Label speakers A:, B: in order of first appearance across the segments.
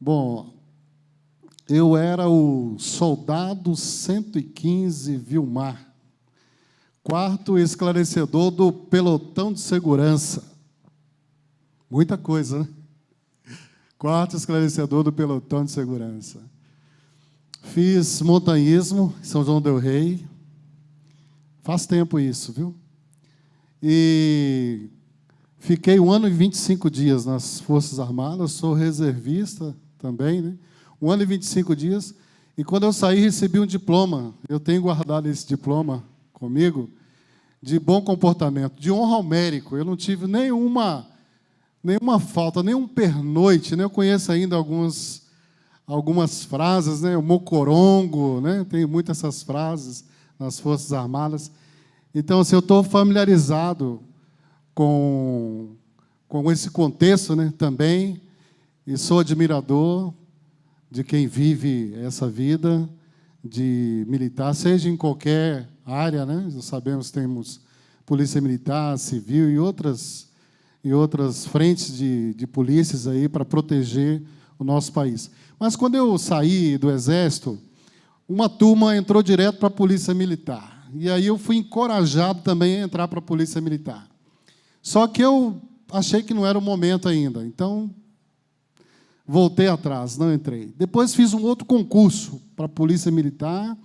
A: Bom, eu era o soldado 115 Vilmar, quarto esclarecedor do pelotão de segurança. Muita coisa, né? Quarto esclarecedor do pelotão de segurança. Fiz montanhismo em São João del Rei. Faz tempo isso, viu? E fiquei 1 ano e 25 dias nas Forças Armadas, sou reservista também, né? 1 ano e 25 dias. E quando eu saí, recebi um diploma. Eu tenho guardado esse diploma comigo, de bom comportamento, de honra ao mérito. Eu não tive nenhuma falta, nenhum pernoite, né? Eu conheço ainda algumas frases, né? O mocorongo, né? Tem muitas essas frases nas Forças Armadas. Então, assim, eu estou familiarizado com esse contexto, né? Também, e sou admirador de quem vive essa vida de militar, seja em qualquer área, né? Já sabemos que temos polícia militar, civil e outras frentes de polícias aí para proteger o nosso país. Mas quando eu saí do Exército, uma turma entrou direto para a Polícia Militar. E aí eu fui encorajado também a entrar para a Polícia Militar. Só que eu achei que não era o momento ainda, então voltei atrás, não entrei. Depois fiz um outro concurso para a Polícia Militar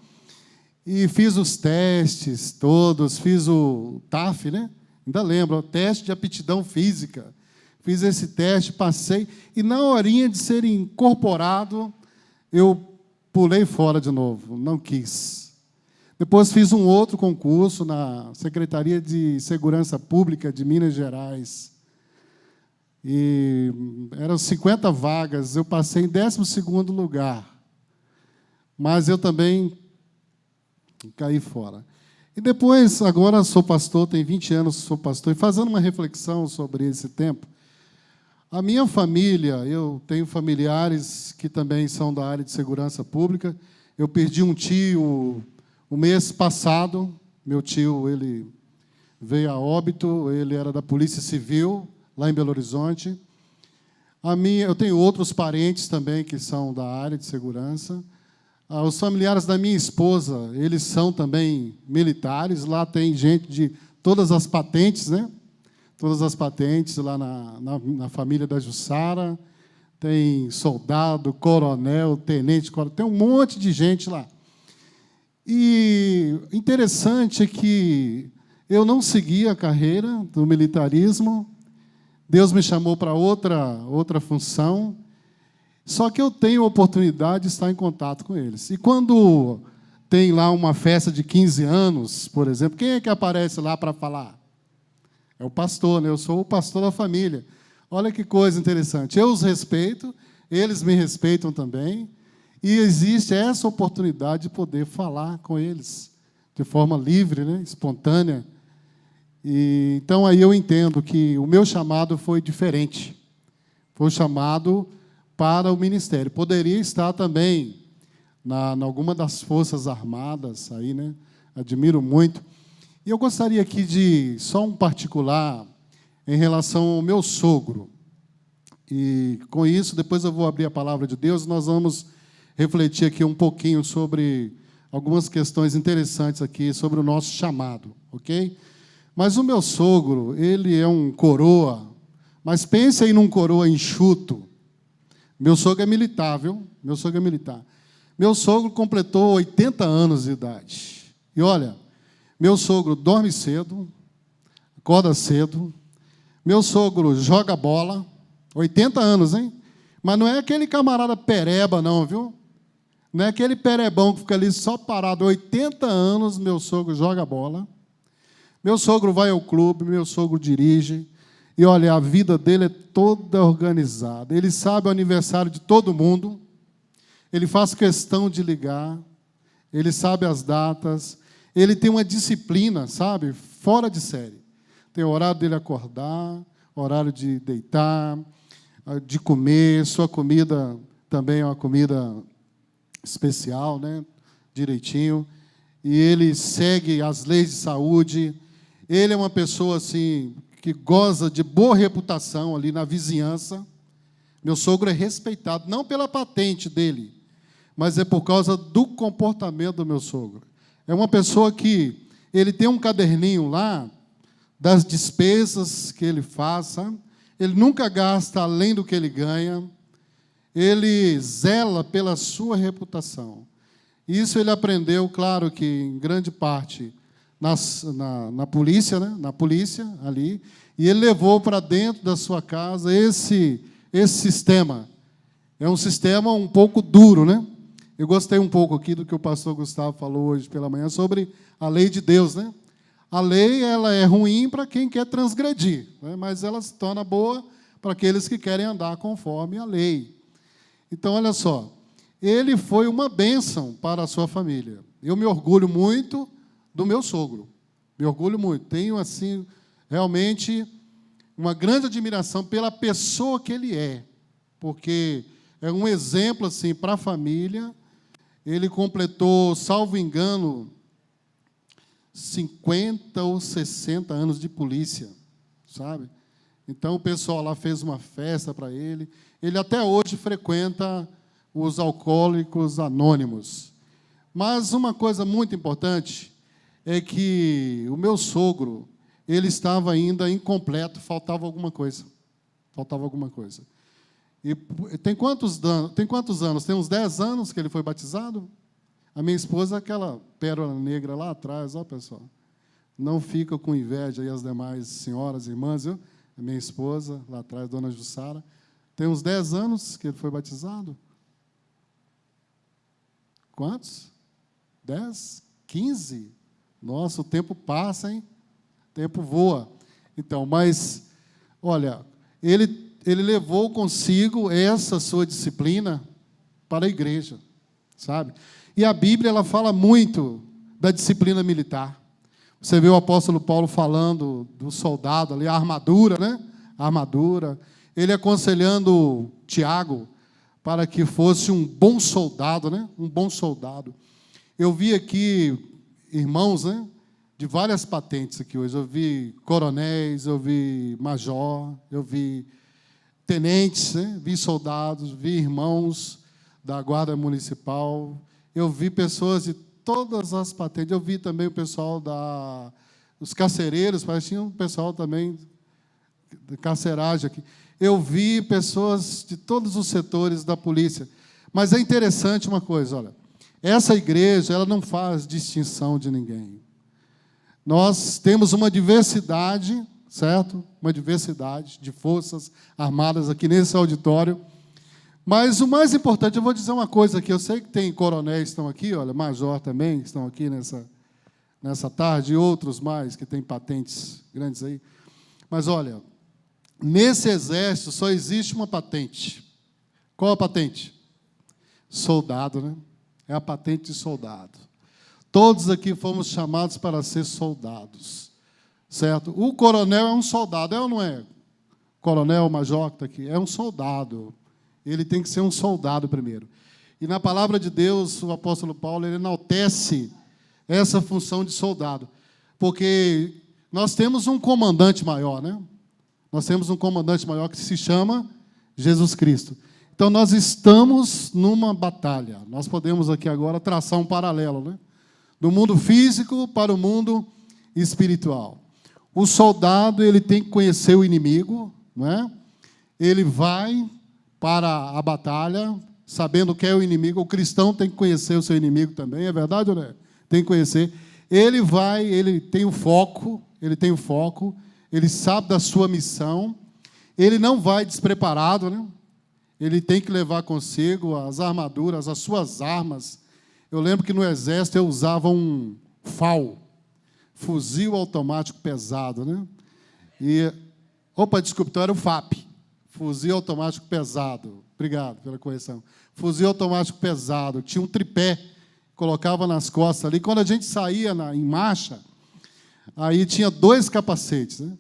A: e fiz os testes todos, fiz o TAF, né? Ainda lembro, o teste de aptidão física. Fiz esse teste, passei, e na horinha de ser incorporado, eu pulei fora de novo, não quis. Depois fiz um outro concurso na Secretaria de Segurança Pública de Minas Gerais. E eram 50 vagas, eu passei em 12º lugar. Mas eu também caí fora. E depois, agora sou pastor, tem 20 anos que sou pastor, e fazendo uma reflexão sobre esse tempo, a minha família, eu tenho familiares que também são da área de segurança pública. Eu perdi um tio o mês passado, meu tio ele veio a óbito, ele era da Polícia Civil, lá em Belo Horizonte. Eu tenho outros parentes também que são da área de segurança. Os familiares da minha esposa, eles são também militares. Lá tem gente de todas as patentes, né? Todas as patentes lá na família da Jussara. Tem soldado, coronel, tenente, tem um monte de gente lá. E interessante é que eu não segui a carreira do militarismo. Deus me chamou para outra função. Só que eu tenho a oportunidade de estar em contato com eles. E quando tem lá uma festa de 15 anos, por exemplo, quem é que aparece lá para falar? É o pastor, né? Eu sou o pastor da família. Olha que coisa interessante. Eu os respeito, eles me respeitam também, e existe essa oportunidade de poder falar com eles de forma livre, né? Espontânea. E, então, aí eu entendo que o meu chamado foi diferente. Foi um chamado para o ministério. Poderia estar também em alguma das Forças Armadas, aí, né? Admiro muito. E eu gostaria aqui de só um particular em relação ao meu sogro. E, com isso, depois eu vou abrir a palavra de Deus, nós vamos refletir aqui um pouquinho sobre algumas questões interessantes aqui sobre o nosso chamado, ok? Mas o meu sogro, ele é um coroa, mas pense aí num coroa enxuto. Meu sogro é militar, viu? Meu sogro é militar. Meu sogro completou 80 anos de idade. E, olha, meu sogro dorme cedo, acorda cedo. Meu sogro joga bola, 80 anos, hein? Mas não é aquele camarada pereba, não, viu? Não é aquele perebão que fica ali só parado. 80 anos, meu sogro joga bola. Meu sogro vai ao clube, meu sogro dirige. E, olha, a vida dele é toda organizada. Ele sabe o aniversário de todo mundo. Ele faz questão de ligar. Ele sabe as datas. Ele tem uma disciplina, sabe? Fora de série. Tem o horário dele acordar, horário de deitar, de comer. Sua comida também é uma comida especial, né? Direitinho. E ele segue as leis de saúde. Ele é uma pessoa assim que goza de boa reputação ali na vizinhança. Meu sogro é respeitado, não pela patente dele, mas é por causa do comportamento do meu sogro. É uma pessoa que ele tem um caderninho lá das despesas que ele faz, sabe? Ele nunca gasta além do que ele ganha. Ele zela pela sua reputação. Isso ele aprendeu, claro que em grande parte na polícia, né? Na polícia ali, e ele levou para dentro da sua casa esse sistema. É um sistema um pouco duro, né? Eu gostei um pouco aqui do que o pastor Gustavo falou hoje pela manhã sobre a lei de Deus, né? A lei, ela é ruim para quem quer transgredir, né? Mas ela se torna boa para aqueles que querem andar conforme a lei. Então, olha só, ele foi uma bênção para a sua família. Eu me orgulho muito do meu sogro, me orgulho muito. Tenho, assim, realmente uma grande admiração pela pessoa que ele é, porque é um exemplo, assim, para a família. Ele completou, salvo engano, 50 ou 60 anos de polícia, sabe? Então, o pessoal lá fez uma festa para ele. Ele até hoje frequenta os Alcoólicos Anônimos. Mas uma coisa muito importante é que o meu sogro, ele estava ainda incompleto, faltava alguma coisa. Faltava alguma coisa. E tem quantos anos? Tem uns 10 anos que ele foi batizado? A minha esposa é aquela pérola negra lá atrás, ó, pessoal. Não fica com inveja aí as demais senhoras e irmãs, viu? A minha esposa, lá atrás, dona Jussara. Tem uns 10 anos que ele foi batizado? Quantos? 10? 15? Nossa, o tempo passa, hein? O tempo voa. Então, mas, olha, ele levou consigo essa sua disciplina para a igreja, sabe? E a Bíblia, ela fala muito da disciplina militar. Você vê o apóstolo Paulo falando do soldado ali, a armadura, né? A armadura. Ele aconselhando Tiago para que fosse um bom soldado, né? Um bom soldado. Eu vi aqui irmãos, né? De várias patentes aqui hoje. Eu vi coronéis, eu vi major, eu vi tenentes, né? Vi soldados, vi irmãos da Guarda Municipal. Eu vi pessoas de todas as patentes. Eu vi também o pessoal dos carcereiros, parece que tinha um pessoal também de carceragem aqui. Eu vi pessoas de todos os setores da polícia. Mas é interessante uma coisa, olha, essa igreja, ela não faz distinção de ninguém. Nós temos uma diversidade, certo? Uma diversidade de forças armadas aqui nesse auditório. Mas o mais importante, eu vou dizer uma coisa aqui, eu sei que tem coronéis que estão aqui, olha, major também, que estão aqui nessa tarde, e outros mais que têm patentes grandes aí. Mas, olha, nesse exército só existe uma patente. Qual a patente? Soldado, né? É a patente de soldado. Todos aqui fomos chamados para ser soldados, certo? O coronel é um soldado, é ou não é? Coronel, major que está aqui, é um soldado. Ele tem que ser um soldado primeiro. E na palavra de Deus, o apóstolo Paulo, ele enaltece essa função de soldado. Porque nós temos um comandante maior, né? Nós temos um comandante maior que se chama Jesus Cristo. Então, nós estamos numa batalha. Nós podemos aqui agora traçar um paralelo, né? Do mundo físico para o mundo espiritual. O soldado, ele tem que conhecer o inimigo, não é? Ele vai para a batalha, sabendo que é o inimigo. O cristão tem que conhecer o seu inimigo também, é verdade ou não é? Tem que conhecer. Ele tem o foco, ele sabe da sua missão, ele não vai despreparado, né? Ele tem que levar consigo as armaduras, as suas armas. Eu lembro que no exército eu usava um FAL, fuzil automático pesado, né? Desculpa, então era o FAP. Fuzil automático pesado. Obrigado pela correção. Fuzil automático pesado. Tinha um tripé, colocava nas costas ali. Quando a gente saía em marcha, aí tinha 2 capacetes, né?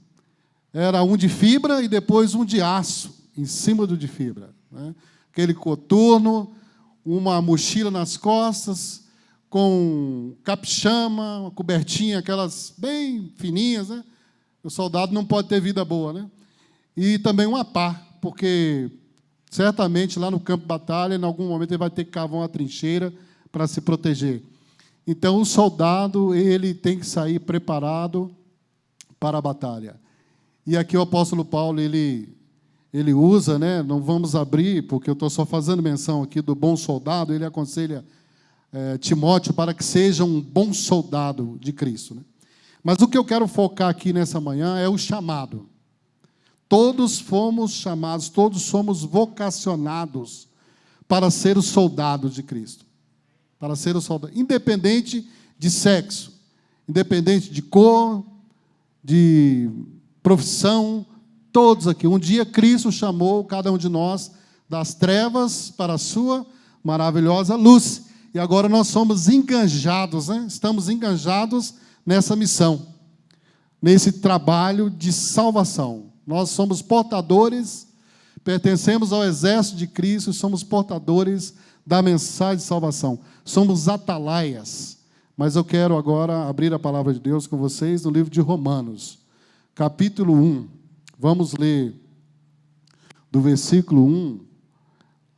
A: Era um de fibra e depois um de aço, em cima do de fibra, né? Aquele coturno, uma mochila nas costas, com capixama, uma cobertinha, aquelas bem fininhas, né? O soldado não pode ter vida boa, né? E também uma pá, porque certamente lá no campo de batalha, em algum momento ele vai ter que cavar uma trincheira para se proteger. Então, o soldado, ele tem que sair preparado para a batalha. E aqui o apóstolo Paulo, ele usa, né, não vamos abrir, porque eu estou só fazendo menção aqui do bom soldado, ele aconselha Timóteo para que seja um bom soldado de Cristo, né? Mas o que eu quero focar aqui nessa manhã é o chamado. Todos fomos chamados, todos somos vocacionados para ser os soldados de Cristo. Para ser o soldado, independente de sexo, independente de cor, de profissão, todos aqui. Um dia Cristo chamou cada um de nós das trevas para a sua maravilhosa luz. E agora nós somos enganjados, né? Estamos enganjados nessa missão, nesse trabalho de salvação. Nós somos portadores, pertencemos ao exército de Cristo, somos portadores da mensagem de salvação. Somos atalaias. Mas eu quero agora abrir a palavra de Deus com vocês no livro de Romanos, capítulo 1. Vamos ler do versículo 1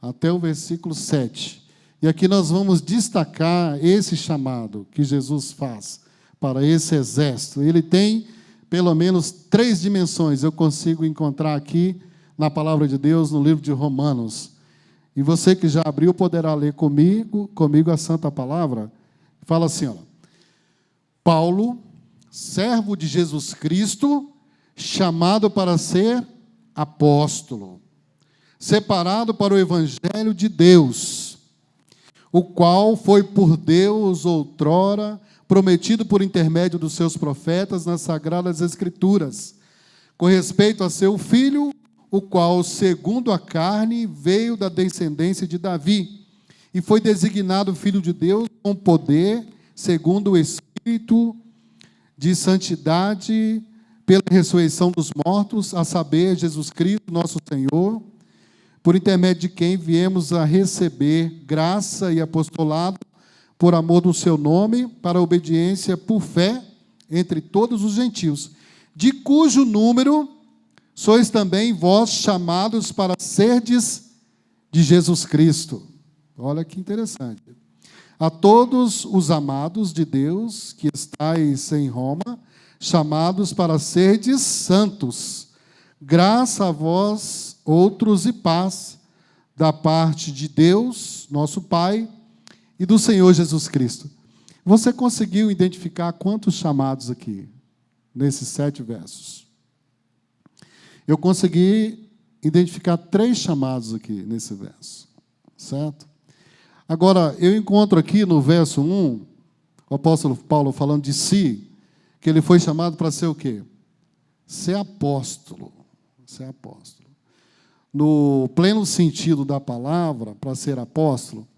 A: até o versículo 7. E aqui nós vamos destacar esse chamado que Jesus faz para esse exército. Ele tem pelo menos 3 dimensões, eu consigo encontrar aqui na palavra de Deus, no livro de Romanos. E você que já abriu poderá ler comigo a santa palavra. Fala assim, ó: Paulo, servo de Jesus Cristo, chamado para ser apóstolo, separado para o evangelho de Deus, o qual foi por Deus outrora prometido por intermédio dos seus profetas nas sagradas Escrituras, com respeito a seu filho, o qual, segundo a carne, veio da descendência de Davi, e foi designado Filho de Deus com poder, segundo o Espírito de santidade, pela ressurreição dos mortos, a saber, Jesus Cristo, nosso Senhor, por intermédio de quem viemos a receber graça e apostolado, por amor do seu nome, para a obediência por fé entre todos os gentios, de cujo número sois também vós chamados para serdes de Jesus Cristo. Olha que interessante. A todos os amados de Deus que estáis em Roma, chamados para serdes santos, graça a vós outros e paz, da parte de Deus, nosso Pai, e do Senhor Jesus Cristo. Você conseguiu identificar quantos chamados aqui, nesses 7 versos? Eu consegui identificar 3 chamados aqui nesse verso, certo? Agora, eu encontro aqui no verso 1, o apóstolo Paulo falando de si, que ele foi chamado para ser o quê? Ser apóstolo. Ser apóstolo. No pleno sentido da palavra, para ser apóstolo,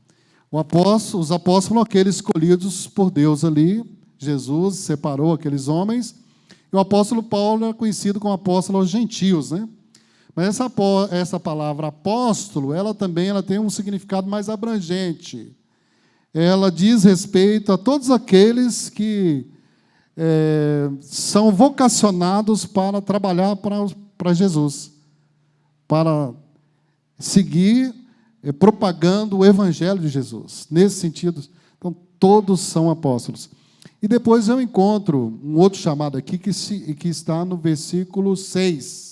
A: os apóstolos foram aqueles escolhidos por Deus ali. Jesus separou aqueles homens. E o apóstolo Paulo é conhecido como apóstolo aos gentios, né? Mas essa palavra apóstolo, ela tem um significado mais abrangente. Ela diz respeito a todos aqueles que são vocacionados para trabalhar para Jesus, para seguir propagando o evangelho de Jesus. Nesse sentido, então, todos são apóstolos. E depois eu encontro um outro chamado aqui que está no versículo 6.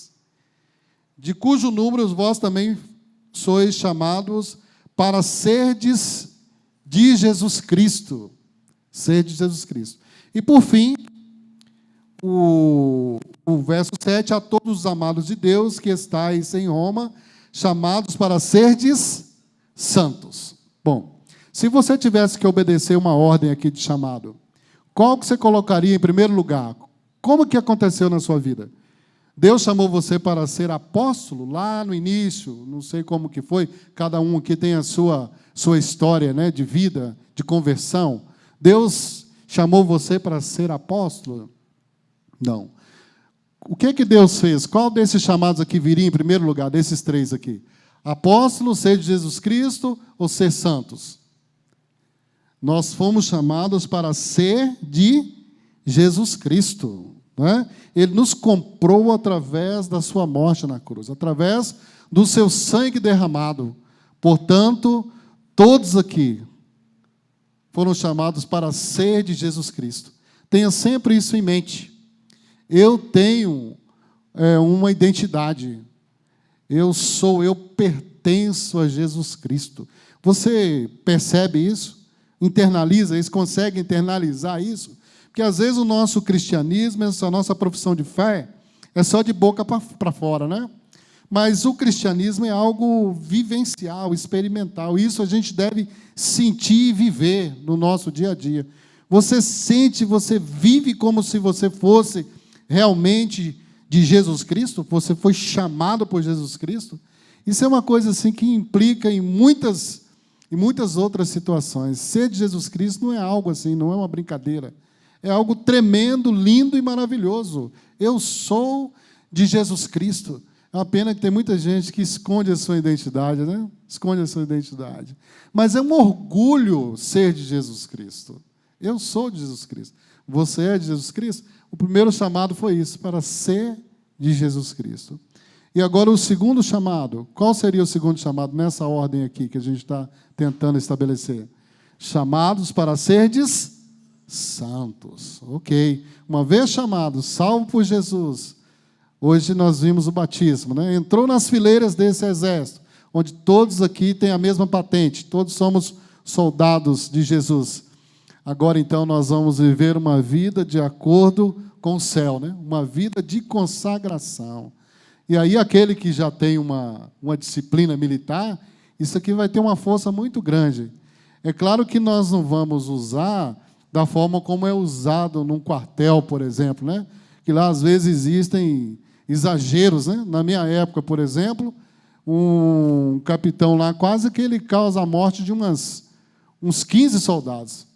A: De cujo número vós também sois chamados para serdes de Jesus Cristo. Serdes de Jesus Cristo. E por fim, o verso 7, a todos os amados de Deus que estáis em Roma, chamados para serdes santos. Bom, se você tivesse que obedecer uma ordem aqui de chamado, qual que você colocaria em primeiro lugar? Como que aconteceu na sua vida? Deus chamou você para ser apóstolo lá no início, não sei como que foi, cada um aqui tem a sua história, né, de vida, de conversão. Deus chamou você para ser apóstolo? Não. O que Deus fez? Qual desses chamados aqui viria em primeiro lugar, desses 3 aqui? Apóstolo, ser de Jesus Cristo ou ser santos? Nós fomos chamados para ser de Jesus Cristo, não é? Ele nos comprou através da sua morte na cruz, através do seu sangue derramado. Portanto, todos aqui foram chamados para ser de Jesus Cristo. Tenha sempre isso em mente. Eu tenho uma identidade. Eu pertenço a Jesus Cristo. Você percebe isso? Internaliza isso? Consegue internalizar isso? Porque às vezes o nosso cristianismo, essa nossa profissão de fé, é só de boca para fora, né? Mas o cristianismo é algo vivencial, experimental. Isso a gente deve sentir e viver no nosso dia a dia. Você sente, você vive como se você fosse realmente de Jesus Cristo? Você foi chamado por Jesus Cristo? Isso é uma coisa assim que implica em muitas outras situações. Ser de Jesus Cristo não é algo assim, não é uma brincadeira. É algo tremendo, lindo e maravilhoso. Eu sou de Jesus Cristo. É uma pena que tem muita gente que esconde a sua identidade, né? Esconde a sua identidade. Mas é um orgulho ser de Jesus Cristo. Eu sou de Jesus Cristo. Você é de Jesus Cristo? O primeiro chamado foi isso, para ser de Jesus Cristo. E agora o segundo chamado. Qual seria o segundo chamado nessa ordem aqui que a gente está tentando estabelecer? Chamados para serdes santos. Ok. Uma vez chamado, salvo por Jesus, hoje nós vimos o batismo, né? Entrou nas fileiras desse exército, onde todos aqui têm a mesma patente, todos somos soldados de Jesus. Agora, então, nós vamos viver uma vida de acordo com o céu, né? Uma vida de consagração. E aí, aquele que já tem uma disciplina militar, isso aqui vai ter uma força muito grande. É claro que nós não vamos usar da forma como é usado num quartel, por exemplo, né? Que lá, às vezes, existem exageros, né? Na minha época, por exemplo, um capitão lá, quase que ele causa a morte de uns 15 soldados.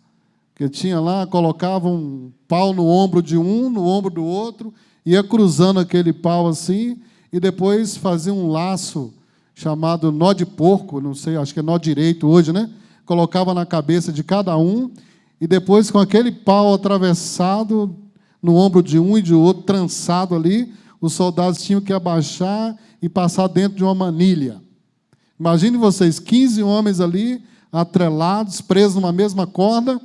A: Que tinha lá, colocava um pau no ombro de um, no ombro do outro, ia cruzando aquele pau assim, e depois fazia um laço chamado nó de porco, não sei, acho que é nó direito hoje, né? Colocava na cabeça de cada um, e depois com aquele pau atravessado no ombro de um e de outro, trançado ali, os soldados tinham que abaixar e passar dentro de uma manilha. Imagine vocês, 15 homens ali, atrelados, presos numa mesma corda,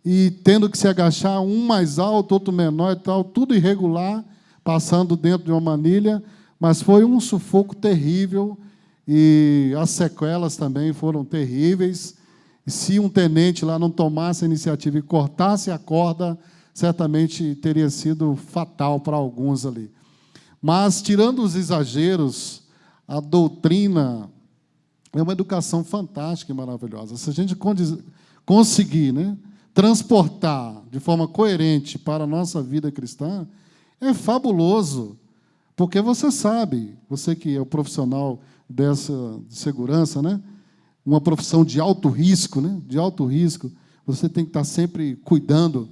A: e tendo que se agachar, um mais alto, outro menor e tal, tudo irregular, passando dentro de uma manilha, mas foi um sufoco terrível, e as sequelas também foram terríveis. E se um tenente lá não tomasse a iniciativa e cortasse a corda, certamente teria sido fatal para alguns ali. Mas, tirando os exageros, a doutrina é uma educação fantástica e maravilhosa. Se a gente conseguir, né, transportar de forma coerente para a nossa vida cristã, é fabuloso, porque você sabe, você que é o profissional dessa segurança, né, uma profissão de alto risco, né, de alto risco, você tem que estar sempre cuidando.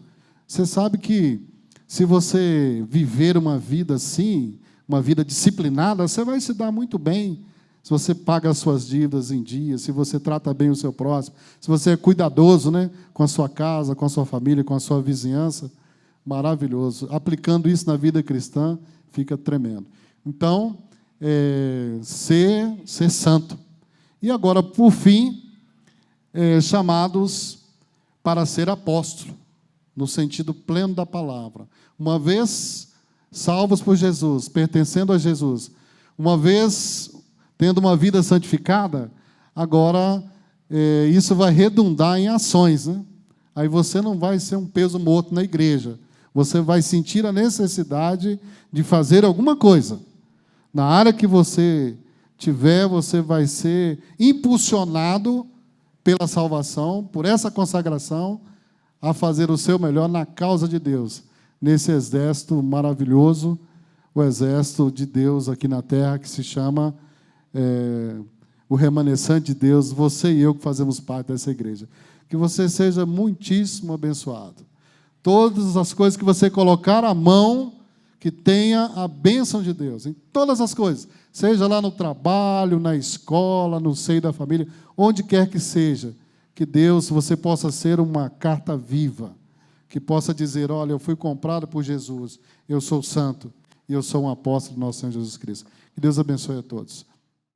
A: Você sabe que, se você viver uma vida assim, uma vida disciplinada, você vai se dar muito bem. Se você paga as suas dívidas em dia, se você trata bem o seu próximo, se você é cuidadoso, né, com a sua casa, com a sua família, com a sua vizinhança, maravilhoso. Aplicando isso na vida cristã, fica tremendo. Então, ser santo. E agora, por fim, chamados para ser apóstolo, no sentido pleno da palavra. Uma vez salvos por Jesus, pertencendo a Jesus, uma vez tendo uma vida santificada, agora isso vai redundar em ações, né? Aí você não vai ser um peso morto na igreja. Você vai sentir a necessidade de fazer alguma coisa. Na área que você tiver, você vai ser impulsionado pela salvação, por essa consagração, a fazer o seu melhor na causa de Deus, nesse exército maravilhoso, o exército de Deus aqui na terra, que se chama o remanescente de Deus, você e eu que fazemos parte dessa igreja. Que você seja muitíssimo abençoado. Todas as coisas que você colocar a mão, que tenha a bênção de Deus, em todas as coisas, seja lá no trabalho, na escola, no seio da família, onde quer que seja, que Deus, você possa ser uma carta viva, que possa dizer, olha, eu fui comprado por Jesus, eu sou santo, e eu sou um apóstolo do nosso Senhor Jesus Cristo. Que Deus abençoe a todos.